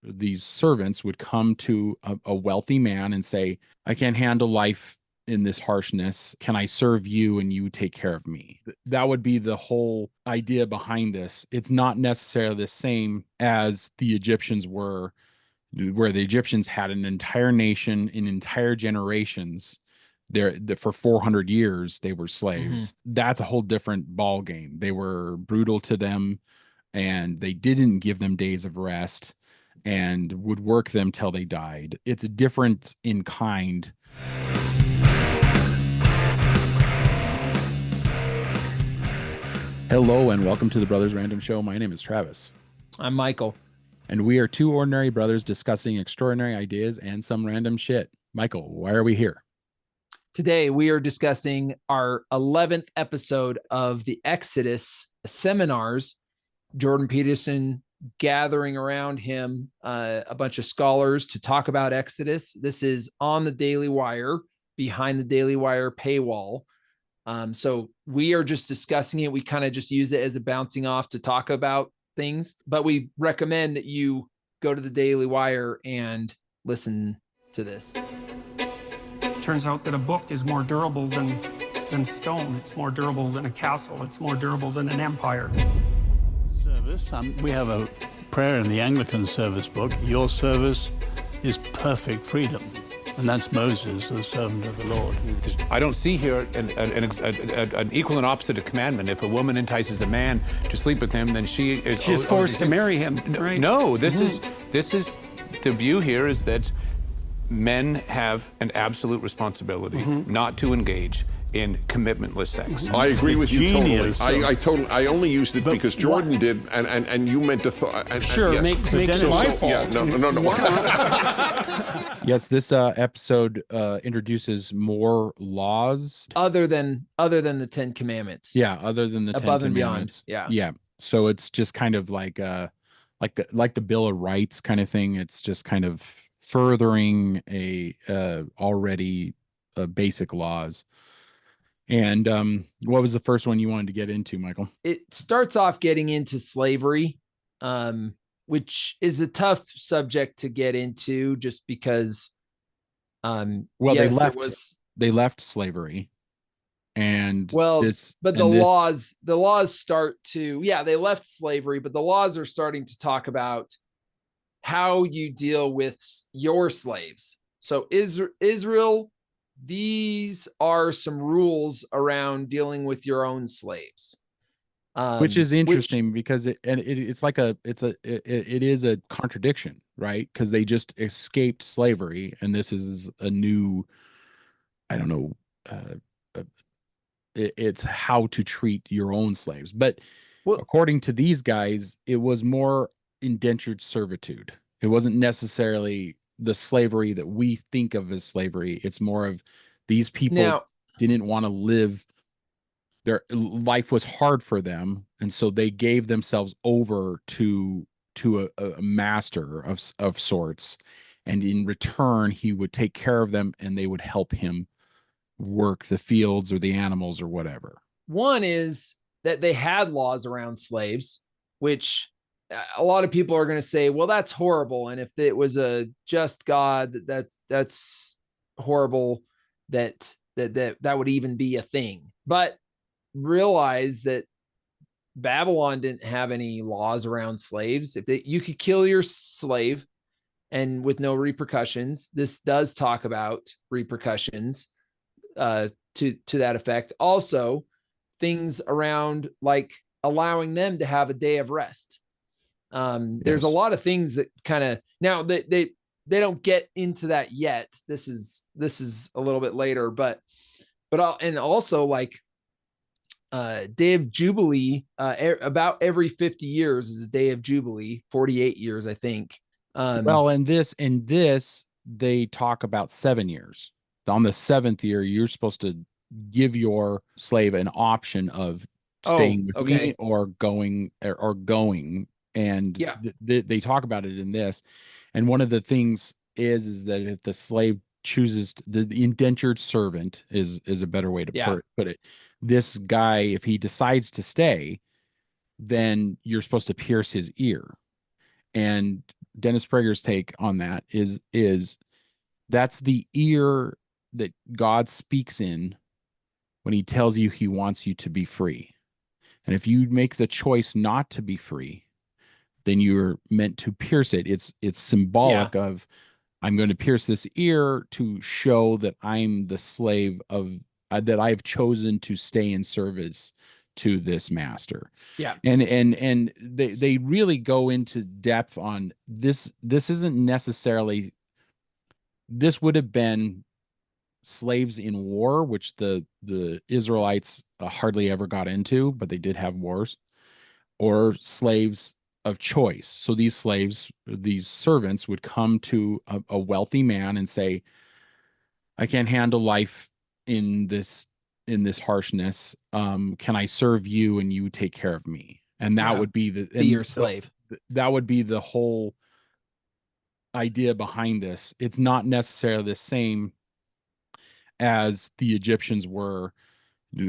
these servants would come to a wealthy man and say, I can't handle life in this harshness. Can I serve you and you take care of me? That would be the whole idea behind this. It's not necessarily the same as the Egyptians were, where the Egyptians had an entire nation in entire generations. For 400 years they were Hmm. slaves. That's a whole different ball game. They were brutal to them, and they didn't give them days of rest and would work them till they died. It's different in kind. Hello and welcome to the Brothers Random Show. My name is Travis, I'm Michael. and we are two ordinary brothers discussing extraordinary ideas and some random shit. Michael, why are we here? Today we are discussing our 11th episode of the Exodus seminars. Jordan Peterson gathering around him a bunch of scholars to talk about Exodus. This is on the Daily Wire, behind the Daily Wire paywall. So we are just discussing it. We kind of just use it as a bouncing off to talk about things, but we recommend that you go to the Daily Wire and listen to this. Turns out that a book is more durable than stone. It's more durable than a castle. It's more durable than an empire. Service. We have a prayer in the Anglican service book. Your service is perfect freedom. And that's Moses, the servant of the Lord. I don't see here an equal and opposite commandment. If a woman entices a man to sleep with him, then she's forced to marry him, right? No, this is the view here is that men have an absolute responsibility not to engage in commitmentless sex. I agree with you totally. Genius. I only used it because Jordan did, and you meant to Sure, yes. makes it my fault. Yeah, no. Yes, this episode introduces more laws. Other than the 10 Commandments. Yeah, other than the Above 10 and beyond. Commandments. Yeah. Yeah. So it's just kind of like the Bill of Rights kind of thing. It's just kind of furthering a already basic laws. And what was the first one you wanted to get into, Michael? It starts off getting into slavery, which is a tough subject to get into just because Well, yes, they left slavery. And the laws start to, they left slavery, but the laws are starting to talk about how you deal with your slaves. So Israel, these are some rules around dealing with your own slaves, which is interesting because it is a contradiction, right? Because they just escaped slavery, and this is a new, I don't know, it's how to treat your own slaves. But according to these guys, it was more indentured servitude. It wasn't necessarily the slavery that we think of as slavery. It's more of these people didn't want to live. Their life was hard for them, and so they gave themselves over to a master of sorts, and in return he would take care of them, and they would help him work the fields or the animals or whatever. One is that they had laws around slaves, which a lot of people are going to say, well, that's horrible. And if it was a just God, that's horrible that would even be a thing. But realize that Babylon didn't have any laws around slaves. You could kill your slave and with no repercussions. This does talk about repercussions to that effect. Also, things around like allowing them to have a day of rest. There's a lot of things that kind of, now they don't get into that yet. This is a little bit later, but and also like day of Jubilee, about every 50 years is a day of Jubilee, 48 years, I think. Well, in this, they talk about 7 years. On the 7th year, you're supposed to give your slave an option of staying with me or going. And they talk about it in this. And one of the things is that if the slave chooses the indentured servant is a better way to put it. This guy, if he decides to stay, then you're supposed to pierce his ear. and Dennis Prager's take on that is that's the ear that God speaks in when he tells you he wants you to be free. And if you make the choice not to be free, then you're meant to pierce it. It's symbolic of, I'm going to pierce this ear to show that I'm the slave of that I've chosen to stay in service to this master. Yeah. And they really go into depth on this. This isn't necessarily, this would have been slaves in war, which the Israelites hardly ever got into, but they did have wars, or slaves of choice. So these slaves, these servants would come to a wealthy man and say, I can't handle life in this harshness. Can I serve you and you take care of me? And that would be your slave. That would be the whole idea behind this. It's not necessarily the same as the Egyptians were,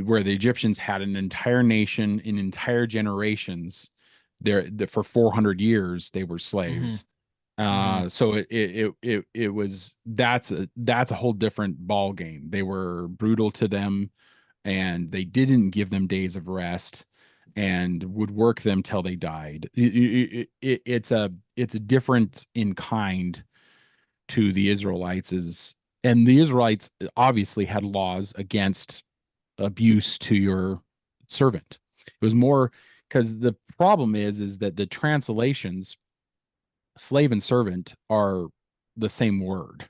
where the Egyptians had an entire nation in entire generations. For 400 years they were slaves. So it was, that's a whole different ball game. They were brutal to them, and they didn't give them days of rest, and would work them till they died. It's a different in kind to the Israelites. And the Israelites obviously had laws against abuse to your servant. It was more because the problem is that the translations, slave and servant, are the same word.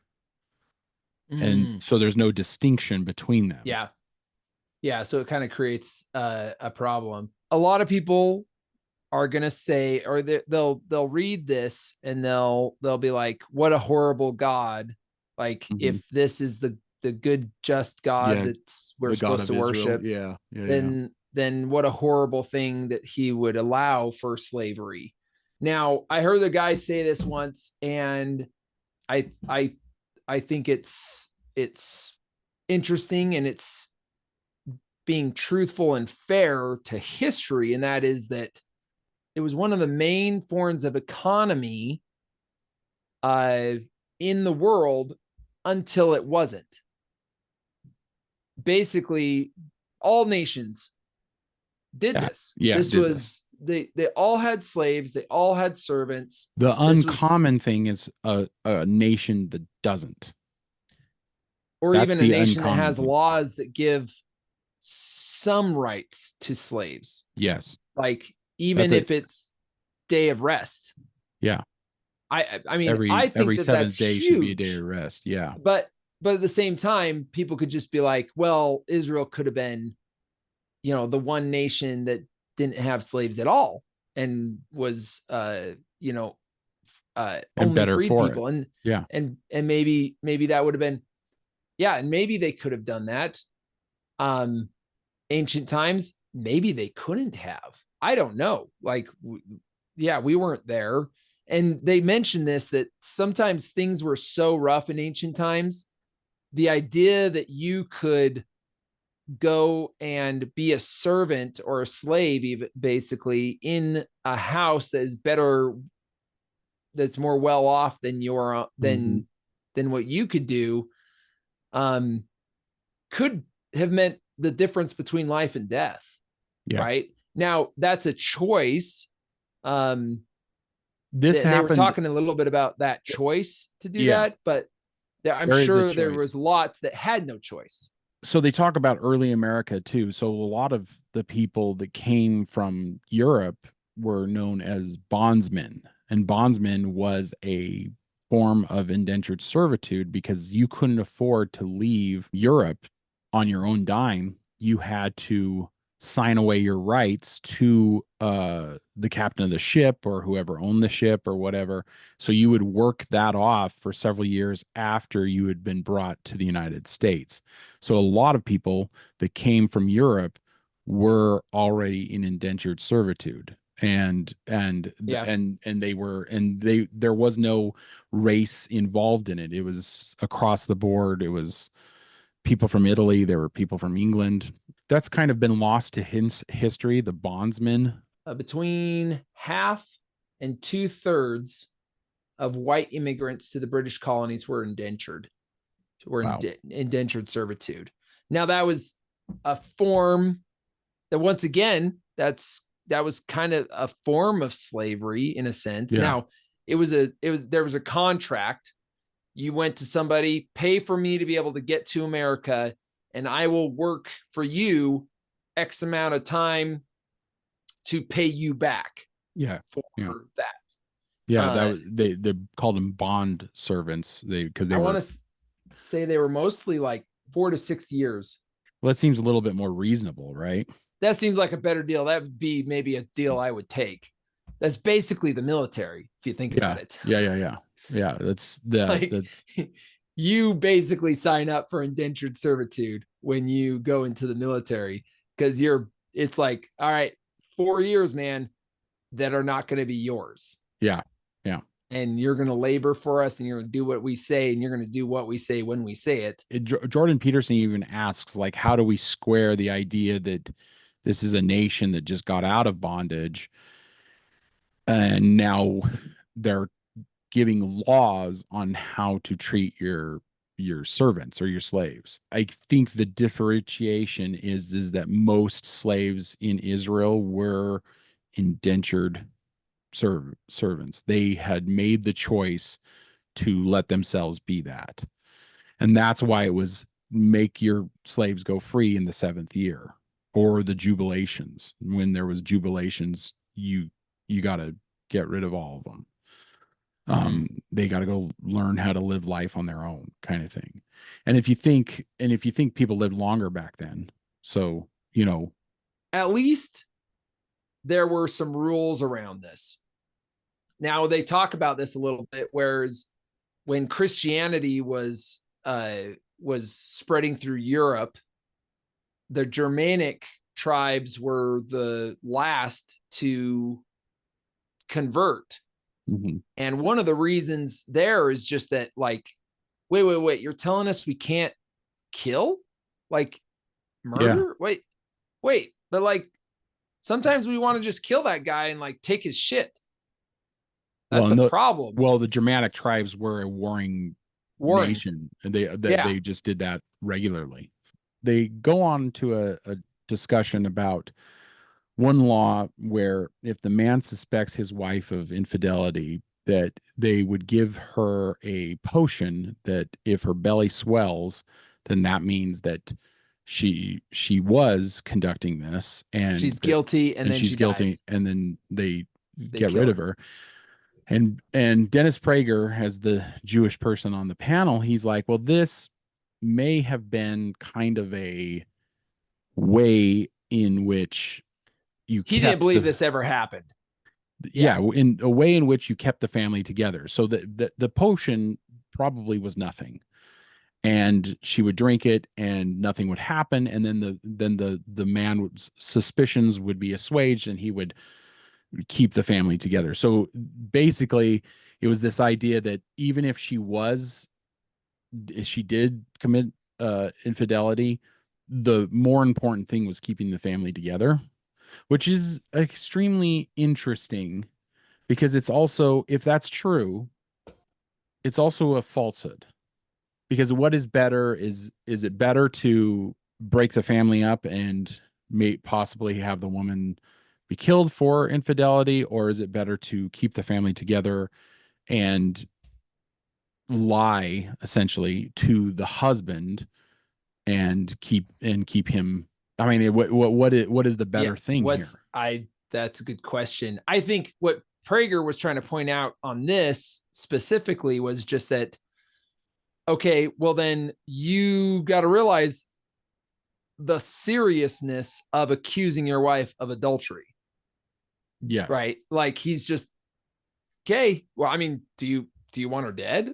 And so there's no distinction between them. Yeah. So it kind of creates a problem. A lot of people are going to say, or they'll read this and they'll be like, what a horrible God. Like, if this is the good, just God that we're supposed to worship, then what a horrible thing that he would allow for slavery. Now, I heard the guy say this once, and I think it's interesting, and it's being truthful and fair to history. And that is that it was one of the main forms of economy in the world until it wasn't. Basically, all nations did this. This was they all had slaves, they all had servants. The uncommon thing is a nation that doesn't. Or even a nation that has laws that give some rights to slaves. Yes. Like, even if it's day of rest. Yeah. I mean, I think every seventh day huge. should be a day of rest. Yeah. But at the same time, people could just be like, well, Israel could have been, the one nation that didn't have slaves at all and was, only better freed for people. it. And maybe that would have been, and maybe they could have done that. Ancient times, maybe they couldn't have. I don't know. Like, we weren't there. And they mentioned this, that sometimes things were so rough in ancient times. The idea that you could go and be a servant or a slave, even basically in a house that is better, that's more well off than your than what you could do, could have meant the difference between life and death. Right now, that's a choice. This happened. They were talking a little bit about that choice to do that, but I'm sure there was lots that had no choice. So they talk about early America too. So a lot of the people that came from Europe were known as bondsmen, and bondsmen was a form of indentured servitude because you couldn't afford to leave Europe on your own dime. You had to sign away your rights to the captain of the ship or whoever owned the ship or whatever. So you would work that off for several years after you had been brought to the United States. So a lot of people that came from Europe were already in indentured servitude. And there was no race involved in it. It was across the board. It was people from Italy. There were people from England. That's kind of been lost to history, the bondsmen. Between half and 2/3 of white immigrants to the British colonies were indentured, indentured servitude. Now that was a form that, once again, that was kind of a form of slavery in a sense. Yeah. Now there was a contract. You went to somebody, pay for me to be able to get to America, and I will work for you X amount of time to pay you back. Yeah. For that. Yeah, they called them bond servants. Because they I were. want to say they were mostly like 4 to 6 years. Well, that seems a little bit more reasonable, right? That seems like a better deal. That would be maybe a deal I would take. That's basically the military, if you think about it. Yeah. That's you basically sign up for indentured servitude when you go into the military, because it's like, all right, 4 years, man, that are not going to be yours. Yeah. And you're going to labor for us, and you're going to do what we say, and you're going to do what we say when we say it. Jordan Peterson even asks, like, how do we square the idea that this is a nation that just got out of bondage and now they're giving laws on how to treat your servants or your slaves? I think the differentiation is that most slaves in Israel were indentured servants. They had made the choice to let themselves be that. And that's why it was make your slaves go free in the 7th year, or the jubilations. When there was jubilations, you got to get rid of all of them. They got to go learn how to live life on their own, kind of thing. And if you think people lived longer back then, so, at least there were some rules around this. Now they talk about this a little bit, whereas when Christianity was spreading through Europe, the Germanic tribes were the last to convert. Mm-hmm. And one of the reasons there is just that, like, wait, you're telling us we can't kill, like, murder? Yeah. Wait, but like, sometimes we want to just kill that guy and like take his shit. That's a problem. Well, the Germanic tribes were a warring nation, and they just did that regularly. They go on to a discussion about one law where if the man suspects his wife of infidelity, that they would give her a potion that if her belly swells, then that means that she was conducting this, and she's guilty, and then she's guilty, dies. and then they get rid of her. And Dennis Prager, as the Jewish person on the panel, he's like, well, this may have been kind of a way in which he didn't believe this ever happened. Yeah, in a way in which you kept the family together. So the potion probably was nothing, and she would drink it and nothing would happen, and then the man's suspicions would be assuaged, and he would keep the family together. So basically, it was this idea that even if she did commit infidelity, the more important thing was keeping the family together, which is extremely interesting, because it's also, if that's true, it's also a falsehood. Because what is better is it better to break the family up and possibly have the woman be killed for infidelity, or is it better to keep the family together and lie essentially to the husband and keep him? I mean, what is the better thing here? That's a good question. I think what Prager was trying to point out on this specifically was just that, okay, well then you got to realize the seriousness of accusing your wife of adultery. Yes. Right. Like, he's just, okay, well, I mean, do you want her dead?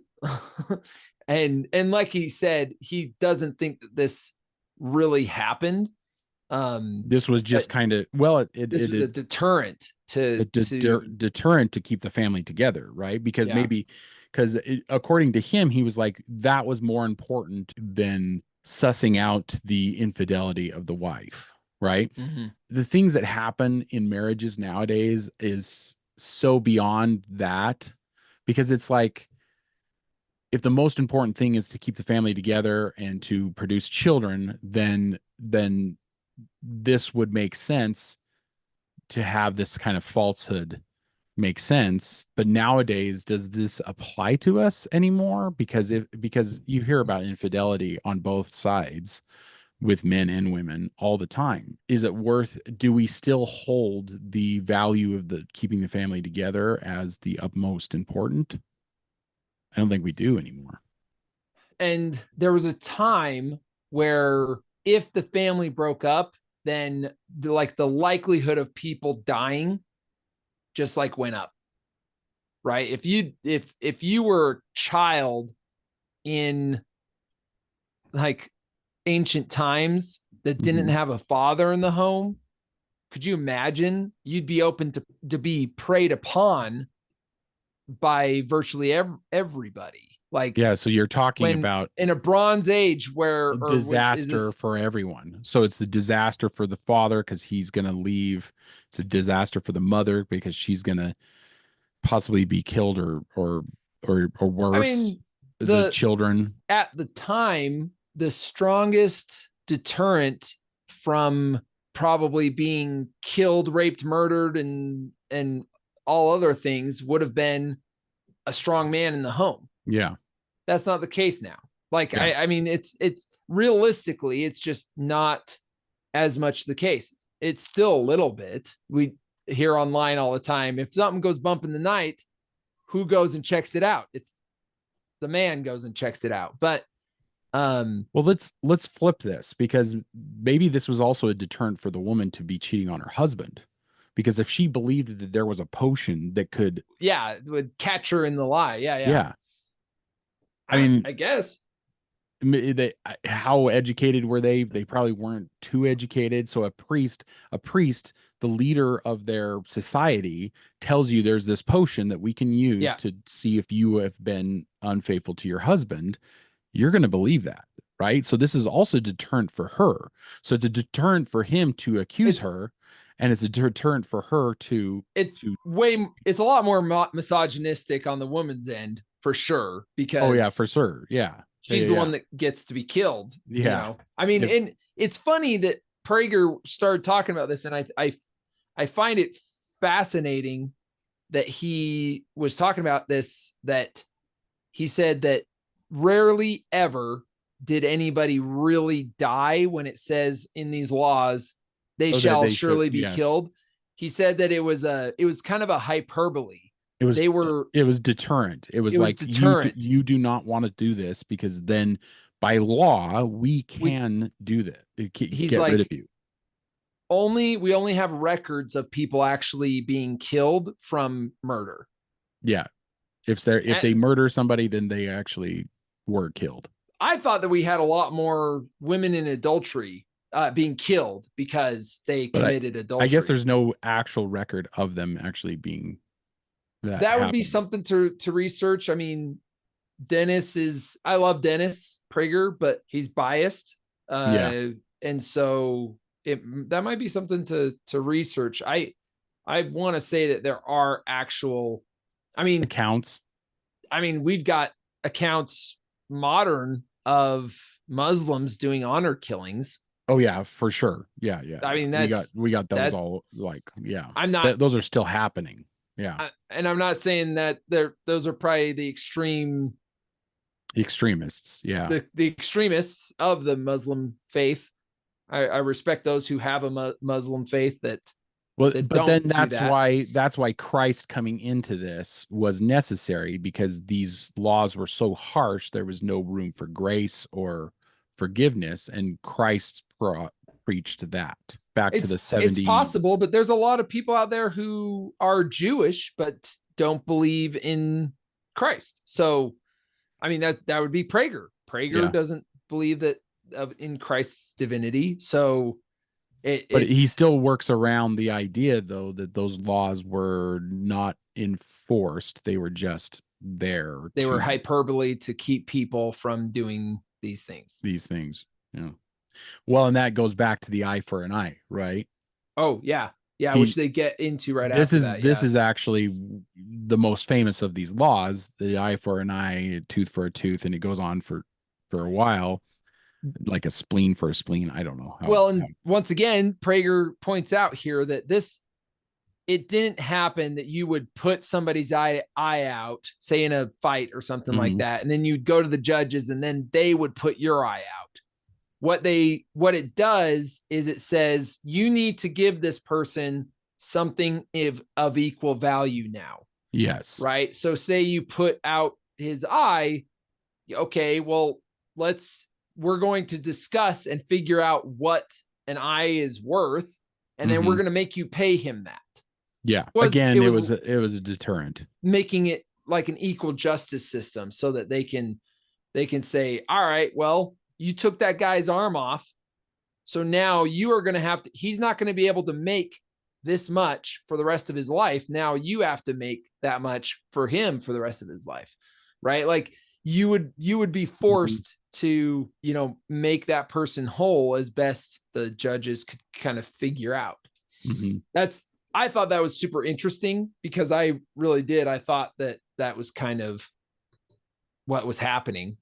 and like he said, he doesn't think that this really happened. This was just kind of, well, this was a deterrent deterrent to keep the family together, right? Because according to him, he was like, that was more important than sussing out the infidelity of the wife, right? Mm-hmm. The things that happen in marriages nowadays is so beyond that, because it's like, if the most important thing is to keep the family together and to produce children, then this would make sense to have this kind of falsehood make sense. But nowadays, does this apply to us anymore? Because you hear about infidelity on both sides with men and women all the time. Is it worth, do we still hold the value of the keeping the family together as the utmost important? I don't think we do anymore. And there was a time where if the family broke up, then the likelihood of people dying just like went up. Right? If you were a child in like ancient times that didn't have a father in the home, could you imagine? You'd be open to be preyed upon by virtually everybody. Like, yeah, so you're talking about in a Bronze Age where disaster for everyone. So it's a disaster for the father because he's going to leave. It's a disaster for the mother because she's going to possibly be killed or worse. I mean, the children at the time, the strongest deterrent from probably being killed, raped, murdered, and all other things would have been a strong man in the home. Yeah. That's not the case now. Like, yeah. I mean, it's realistically, it's just not as much the case. It's still a little bit. We hear online all the time, if something goes bump in the night, who goes and checks it out? It's the man goes and checks it out. But well, let's flip this, because maybe this was also a deterrent for the woman to be cheating on her husband. Because if she believed that there was a potion that could, would catch her in the lie. Yeah. I mean, I guess how educated were they? They probably weren't too educated. So a priest, the leader of their society, tells you there's this potion that we can use to see if you have been unfaithful to your husband. You're going to believe that, right? So this is also a deterrent for her. So it's a deterrent for him to accuse her, and it's a deterrent for her to. It's a lot more misogynistic on the woman's end, for sure. Because for sure, she's the one that gets to be killed. Yeah, you know? I mean, and it's funny that Prager started talking about this, and I find it fascinating that he was talking about this. That he said that rarely ever did anybody really die when it says in these laws they shall surely be killed. He said that it was kind of a hyperbole. It was deterrent. It was like, deterrent. You do not want to do this, because then by law we can do that. He's get rid of you. We only have records of people actually being killed from murder. Yeah. If they murder somebody, then they actually were killed. I thought that we had a lot more women in adultery being killed because they committed adultery. I guess there's no actual record of them actually being that would be something to research. I mean, I love Dennis Prager, but he's biased. And so that might be something to research. I want to say that there are actual, accounts. We've got accounts modern of Muslims doing honor killings. Oh yeah, for sure. Yeah. I mean, we got those all, like, I'm not. Those are still happening. Yeah. And I'm not saying that those are probably the extremists. Yeah. The extremists of the Muslim faith. I respect those who have a Muslim faith that. Well, but then that's why Christ coming into this was necessary, because these laws were so harsh. There was no room for grace or forgiveness, and Christ preached that back to the 70s. It's possible, but there's a lot of people out there who are Jewish but don't believe in Christ. So, that would be Prager. Prager doesn't believe that in Christ's divinity. So. But he still works around the idea, though, that those laws were not enforced. They were just there. They were hyperbole to keep people from doing these things. Yeah. Well, and that goes back to the eye for an eye, right? Oh, yeah. Yeah, which they get into right this after is that. this is actually the most famous of these laws, the eye for an eye, a tooth for a tooth, and it goes on for a while, like a spleen for a spleen. I don't know how. Well, and once again, Prager points out here that it didn't happen that you would put somebody's eye out, say in a fight or something like that, and then you'd go to the judges and then they would put your eye out. What it does is it says you need to give this person something of equal value now. Yes. Right. So say you put out his eye. Okay, well, we're going to discuss and figure out what an eye is worth, and then we're going to make you pay him that. Yeah. Again, it was a deterrent, making it like an equal justice system so that they can say, all right, well, you took that guy's arm off. So now you are going to he's not going to be able to make this much for the rest of his life. Now you have to make that much for him for the rest of his life. Right. Like you would be forced to, make that person whole as best the judges could kind of figure out. I thought that was super interesting because I really did. I thought that was kind of what was happening.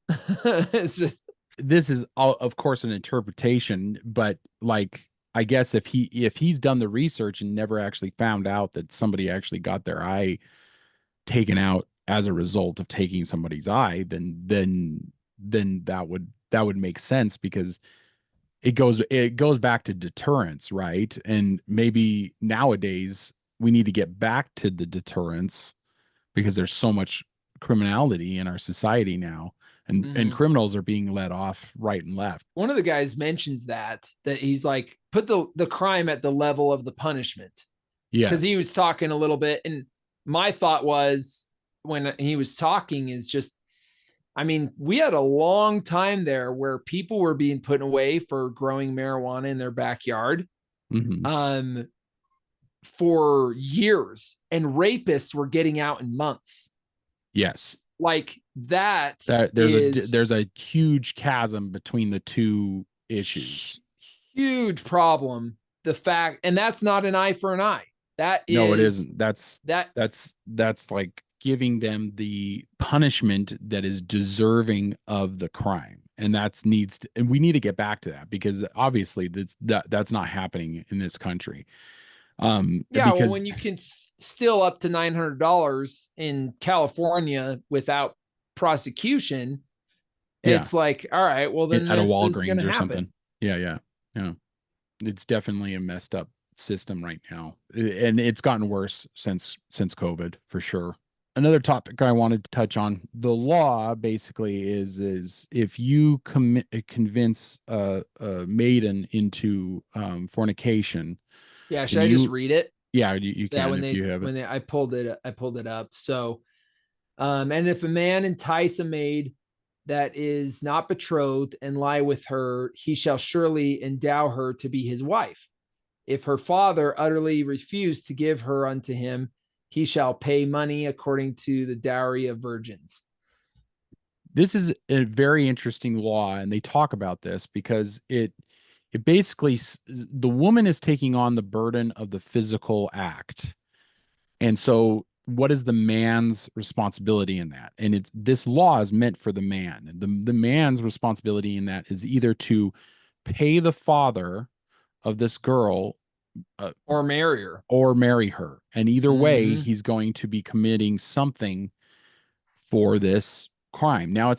It's just, this is all, of course, an interpretation, but like, I guess if he's done the research and never actually found out that somebody actually got their eye taken out as a result of taking somebody's eye, then that would make sense, because it goes back to deterrence, right? And maybe nowadays we need to get back to the deterrence because there's so much criminality in our society now, and criminals are being let off right and left. One of the guys mentions that he's like, put the crime at the level of the punishment. Yeah. Because he was talking a little bit, and my thought was when he was talking is just, I mean, we had a long time there where people were being put away for growing marijuana in their backyard for years, and rapists were getting out in months. Yes. Like that. There's a huge chasm between the two issues. Huge problem. The fact, and that's not an eye for an eye. No, it isn't. That's like giving them the punishment that is deserving of the crime. And and we need to get back to that, because obviously that's not happening in this country. Because when you can steal up to $900 in California without prosecution, it's like, all right, well then at a this Walgreens is gonna or happen. something. Yeah. It's definitely a messed up system right now, and it's gotten worse since COVID, for sure. Another topic I wanted to touch on, the law basically is if you convince a maiden into fornication. Yeah, should I just read it? Yeah, you can if you have it. I pulled it up. So, and if a man entice a maid that is not betrothed and lie with her, he shall surely endow her to be his wife. If her father utterly refuse to give her unto him, he shall pay money according to the dowry of virgins. This is a very interesting law, and they talk about this because it basically, the woman is taking on the burden of the physical act. And so what is the man's responsibility in that? And this law is meant for the man. The man's responsibility in that is either to pay the father of this girl or marry her. And either way, he's going to be committing something for this crime. Now,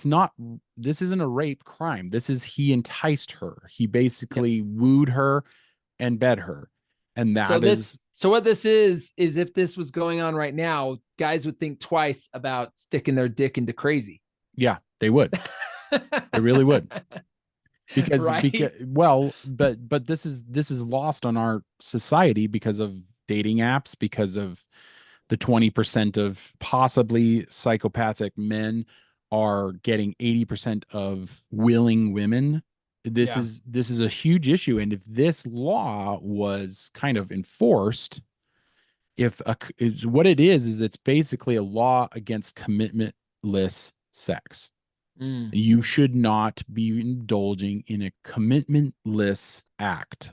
this isn't a rape crime. This is, he enticed her. He basically wooed her and bed her. And so what this is if this was going on right now, guys would think twice about sticking their dick into crazy. Yeah, they would. They really would. Because but this is lost on our society because of dating apps, because of the 20% of possibly psychopathic men are getting 80% of willing women. This is a huge issue. And if this law was kind of enforced, what it is it's basically a law against commitmentless sex. You should not be indulging in a commitmentless act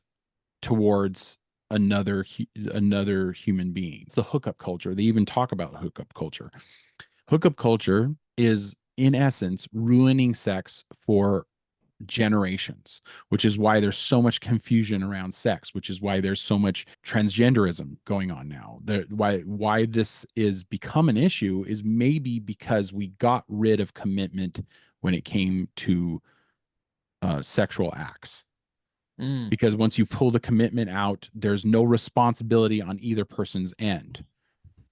towards another human being. It's the hookup culture. They even talk about hookup culture. Hookup culture is, in essence, ruining sex for generations, which is why there's so much confusion around sex, which is why there's so much transgenderism going on now. Why this is become an issue is maybe because we got rid of commitment when it came to sexual acts. Because once you pull the commitment out, there's no responsibility on either person's end.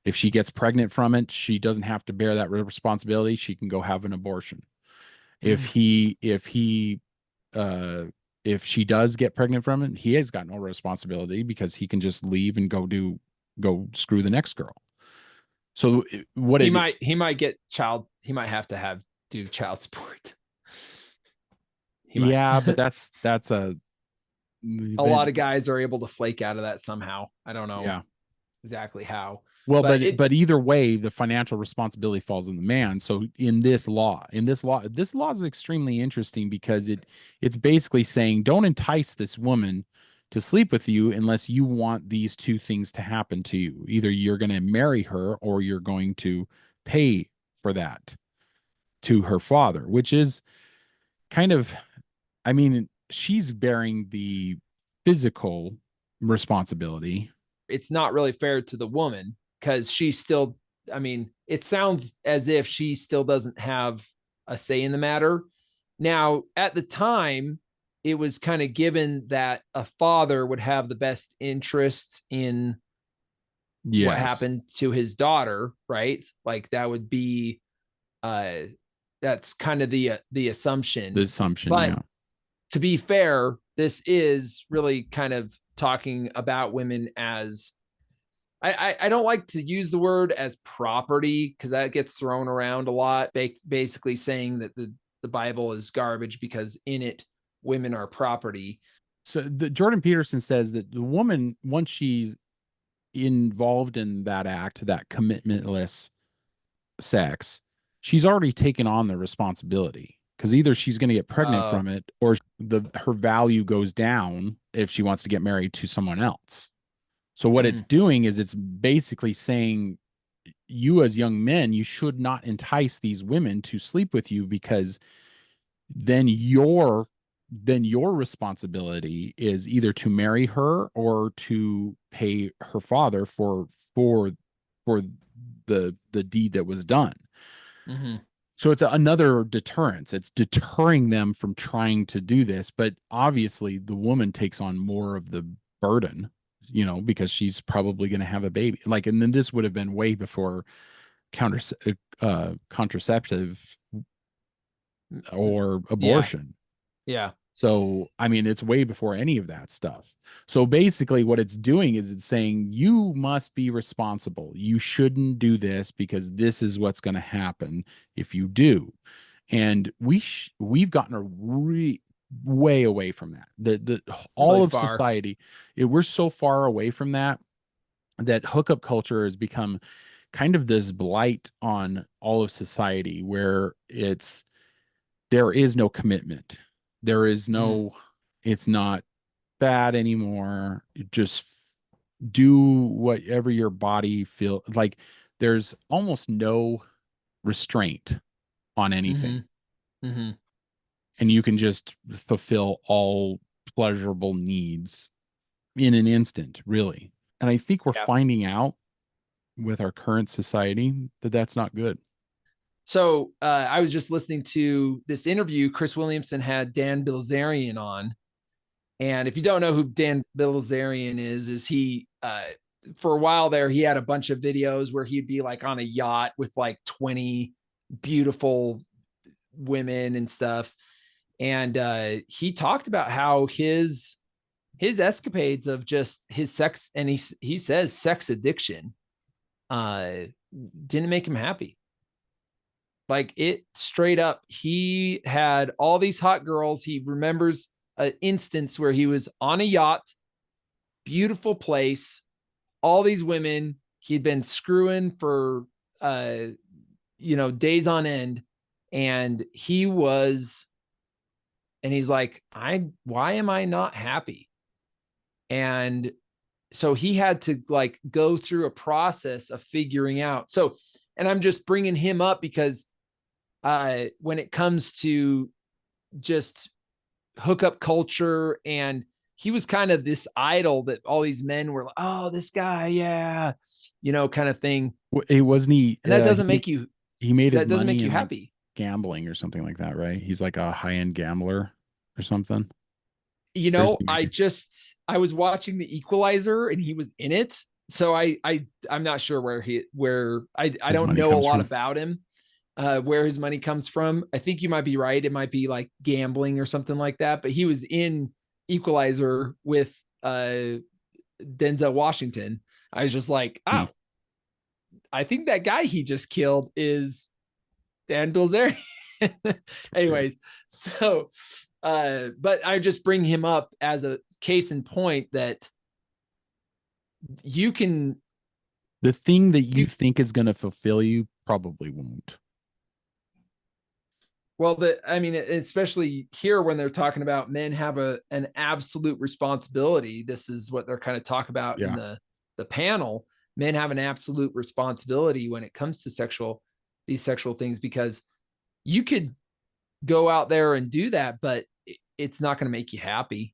If she gets pregnant from it, she doesn't have to bear that responsibility. She can go have an abortion. If she does get pregnant from it, he has got no responsibility because he can just leave and go screw the next girl. So he might have to do child support. But that's a lot of guys are able to flake out of that somehow. I don't know exactly how. Well, but either way, the financial responsibility falls on the man. So this law is extremely interesting because it's basically saying don't entice this woman to sleep with you unless you want these two things to happen to you. Either you're going to marry her or you're going to pay for that to her father, which is kind of, I mean, she's bearing the physical responsibility. It's not really fair to the woman because she still, I mean, it sounds as if she still doesn't have a say in the matter. Now, at the time, it was kind of given that a father would have the best interests in what happened to his daughter, right? Like that would be, that's kind of the assumption. The assumption, but to be fair, this is really kind of talking about women as, I don't like to use the word as property because that gets thrown around a lot, basically saying that the Bible is garbage because in it, women are property. So Jordan Peterson says that the woman, once she's involved in that act, that commitmentless sex, she's already taken on the responsibility because either she's going to get pregnant from it or her value goes down if she wants to get married to someone else. So what it's doing is it's basically saying you as young men, you should not entice these women to sleep with you because then your responsibility is either to marry her or to pay her father for the deed that was done. So it's another deterrence. It's deterring them from trying to do this, but obviously the woman takes on more of the burden, because she's probably going to have a baby. Like, and then this would have been way before contraceptive or abortion. Yeah. So, I mean, it's way before any of that stuff. So basically what it's doing is it's saying you must be responsible. You shouldn't do this because this is what's going to happen if you do. And we've gotten way away from that. All really of far. Society, we're so far away from that hookup culture has become kind of this blight on all of society where there is no commitment. There is no, it's not bad anymore. Just do whatever your body feel like. There's almost no restraint on anything. And you can just fulfill all pleasurable needs in an instant, really. And I think we're finding out with our current society that that's not good. So I was just listening to this interview. Chris Williamson had Dan Bilzerian on. And if you don't know who Dan Bilzerian is he, for a while there, he had a bunch of videos where he'd be like on a yacht with like 20 beautiful women and stuff. And he talked about how his escapades of just his sex, and he says sex addiction didn't make him happy. Like it straight up, he had all these hot girls. He remembers an instance where he was on a yacht, beautiful place, all these women. He'd been screwing for, days on end. And he's like, why am I not happy? And so he had to like go through a process of figuring out. So, and I'm just bringing him up because when it comes to just hookup culture, and he was kind of this idol that all these men were like, oh, this guy, yeah, kind of thing. It wasn't he. And that doesn't make you He made his that doesn't money make you in like happy. gambling or something like that, right? He's like a high end gambler or something. I was watching The Equalizer and he was in it. So I'm not sure where I His don't money know a comes lot from. about him, where his money comes from. I think you might be right. It might be like gambling or something like that. But he was in Equalizer with Denzel Washington. I was just like, oh, I think that guy he just killed is Dan Bilzerian. Anyways, so but I just bring him up as a case in point that you can The thing that you think is going to fulfill you probably won't. Well, I mean, especially here when they're talking about men have an absolute responsibility. This is what they're kind of talking about in the panel. Men have an absolute responsibility when it comes to these sexual things, because you could go out there and do that, but it's not going to make you happy.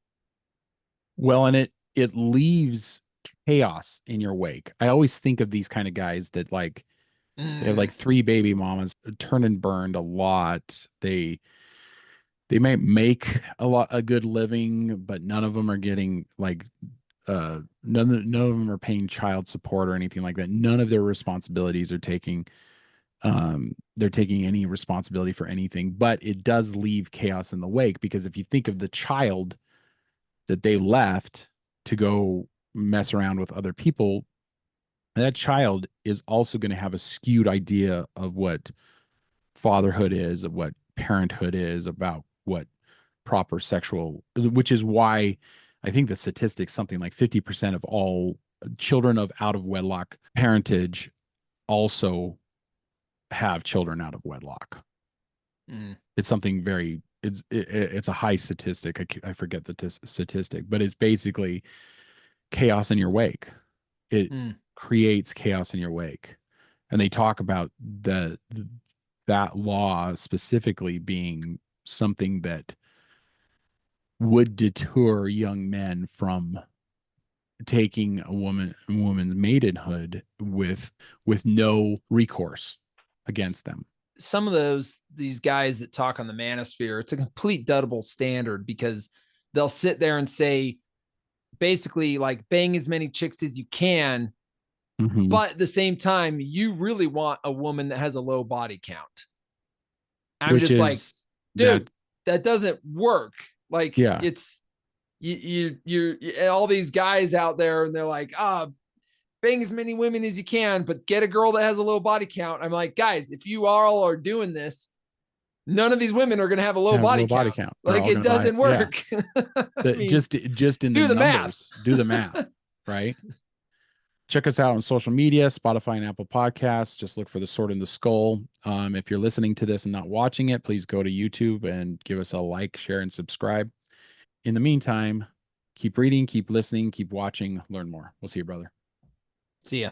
Well, and it leaves chaos in your wake. I always think of these kind of guys that like they have like 3 baby mamas, turn and burned a lot. They might make a good living, but none of them are getting like none of them are paying child support or anything like that. None of their responsibilities are taking they're taking any responsibility for anything, but it does leave chaos in the wake, because if you think of the child that they left to go mess around with other people, that child is also going to have a skewed idea of what fatherhood is, of what parenthood is, about what proper sexual, which is why I think the statistics, something like 50% of all children of out of wedlock parentage also have children out of wedlock. It's something very, it's a high statistic. I forget the statistic, but it's basically chaos in your wake. It creates chaos in your wake. And they talk about that law specifically being something that would deter young men from taking a woman's maidenhood with no recourse against them. Some of these guys that talk on the manosphere, it's a complete double standard, because they'll sit there and say basically like bang as many chicks as you can, but at the same time you really want a woman that has a low body count. I'm just like, dude, that doesn't work. Like, it's you're all these guys out there and they're like, bang as many women as you can, but get a girl that has a low body count. I'm like, guys, if you all are doing this, none of these women are going to have a low body count. Like, it doesn't work. I mean, just in the numbers, do the math, right? Check us out on social media, Spotify and Apple Podcasts. Just look for The Sword in the Skull. If you're listening to this and not watching it, please go to YouTube and give us a like, share, and subscribe. In the meantime, keep reading, keep listening, keep watching, learn more. We'll see you, brother. See ya.